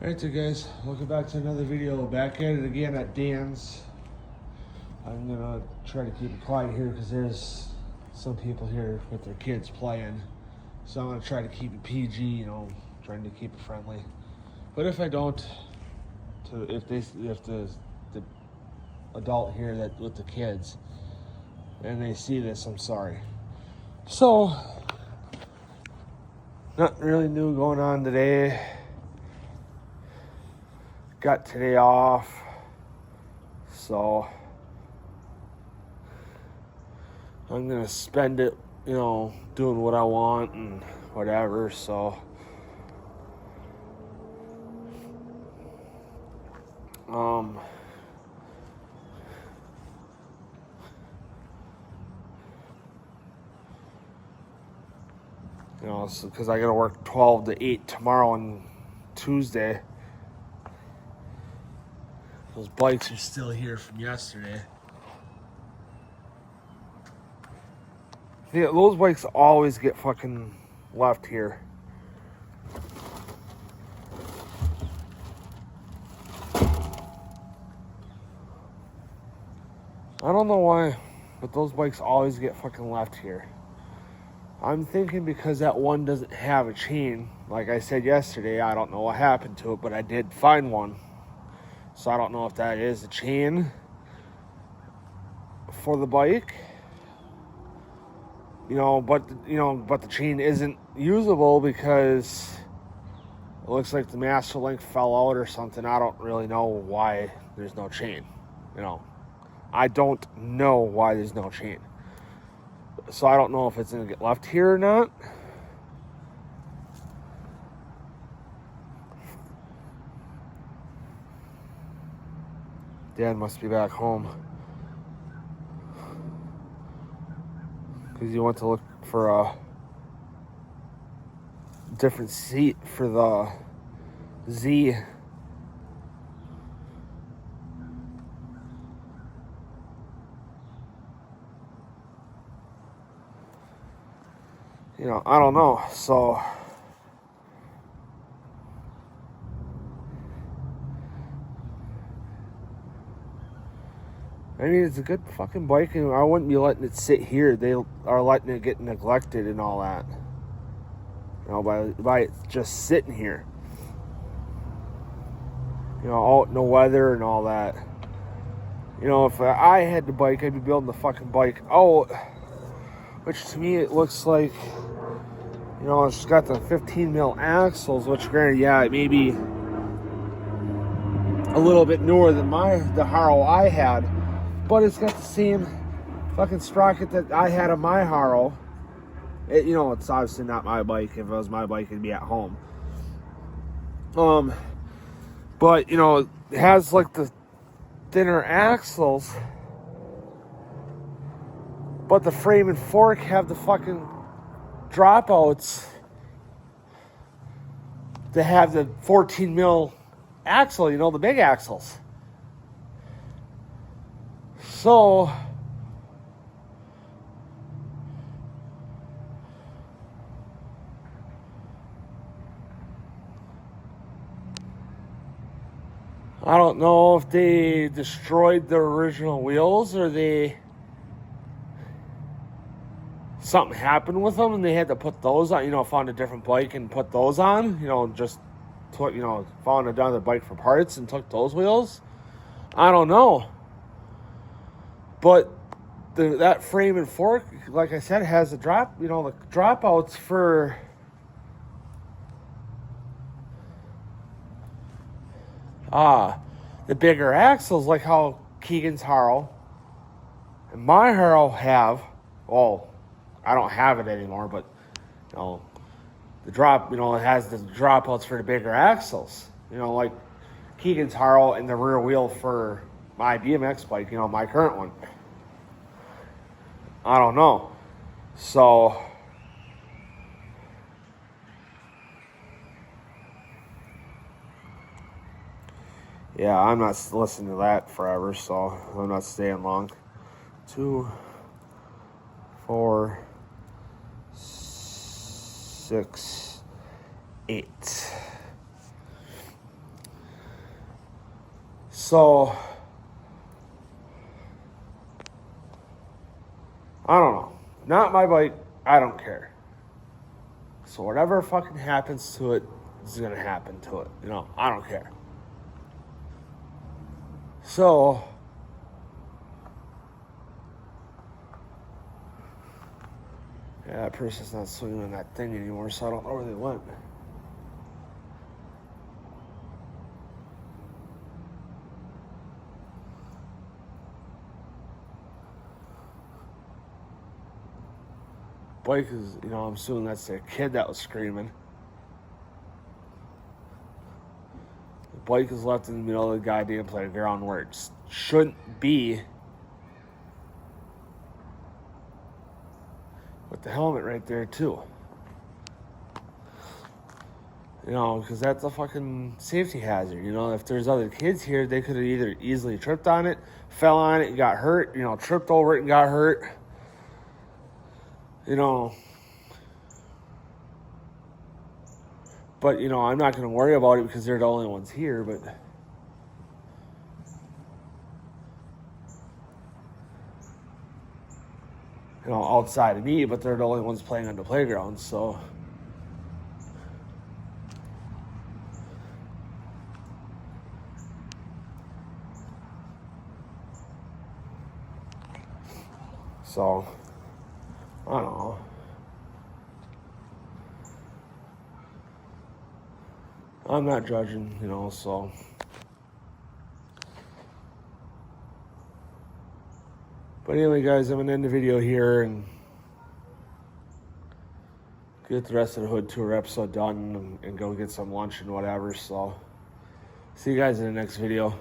Alright, so guys, welcome back to another video. Back at it again at Danz. I'm gonna try to keep it quiet here because there's some people here with their kids playing. So I'm gonna try to keep it PG, trying to keep it friendly. But if I don't, if the adult here that with the kids and they see this, I'm sorry. So, nothing really new going on today. Got today off, so I'm gonna spend it, doing what I want and whatever. So, because I gotta work 12 to 8 tomorrow and Tuesday. Those bikes are still here from yesterday. Yeah, those bikes always get fucking left here. I don't know why, but those bikes always get fucking left here. I'm thinking because that one doesn't have a chain. Like I said yesterday, I don't know what happened to it, but I did find one. So I don't know if that is a chain for the bike. But the chain isn't usable because it looks like the master link fell out or something. I don't really know why there's no chain. I don't know why there's no chain. So I don't know if it's going to get left here or not. Dad must be back home. Because he went to look for a different seat for the Z. I don't know. So I mean, it's a good fucking bike, and I wouldn't be letting it sit here. They are letting it get neglected and all that. By it just sitting here. Out in the weather and all that. If I had the bike, I'd be building the fucking bike out. Which to me, it looks like, it's got the 15 mil axles, which granted, yeah, it may be a little bit newer than the Haro I had. But it's got the same fucking sprocket that I had on my Haro. It's obviously not my bike. If it was my bike, it'd be at home. But, it has like the thinner axles. But the frame and fork have the fucking dropouts to have the 14 mil axle, the big axles. So, I don't know if they destroyed the original wheels or something happened with them and they had to put those on, found a different bike and put those on, just took, found another bike for parts and took those wheels. I don't know. But that frame and fork, like I said, has the the dropouts for the bigger axles, like how Keegan's Haro and my Haro have. Well, I don't have it anymore, but it has the dropouts for the bigger axles. Like Keegan's Haro and the rear wheel for my BMX bike, my current one. I don't know. So, yeah, I'm not listening to that forever, so I'm not staying long. 2, 4, 6, 8. So, I don't know. Not my bike. I don't care. So whatever fucking happens to it is going to happen to it. You know, I don't care. So, yeah, that person's not swinging on that thing anymore, so I don't know where they went. Bike is, you know, I'm assuming that's the kid that was screaming. The bike is left in the middle of the goddamn playground where it shouldn't be. With the helmet right there, too. You know, because that's a fucking safety hazard. You know, if there's other kids here, they could have either easily tripped on it, fell on it and got hurt, you know, tripped over it and got hurt. You know, but, you know, I'm not going to worry about it because they're the only ones here, but, you know, outside of me, but they're the only ones playing on the playground, so. So, I don't know. I'm not judging, you know, so. But anyway, guys, I'm going to end the video here and get the rest of the Hood Tour episode done and go get some lunch and whatever. So, see you guys in the next video.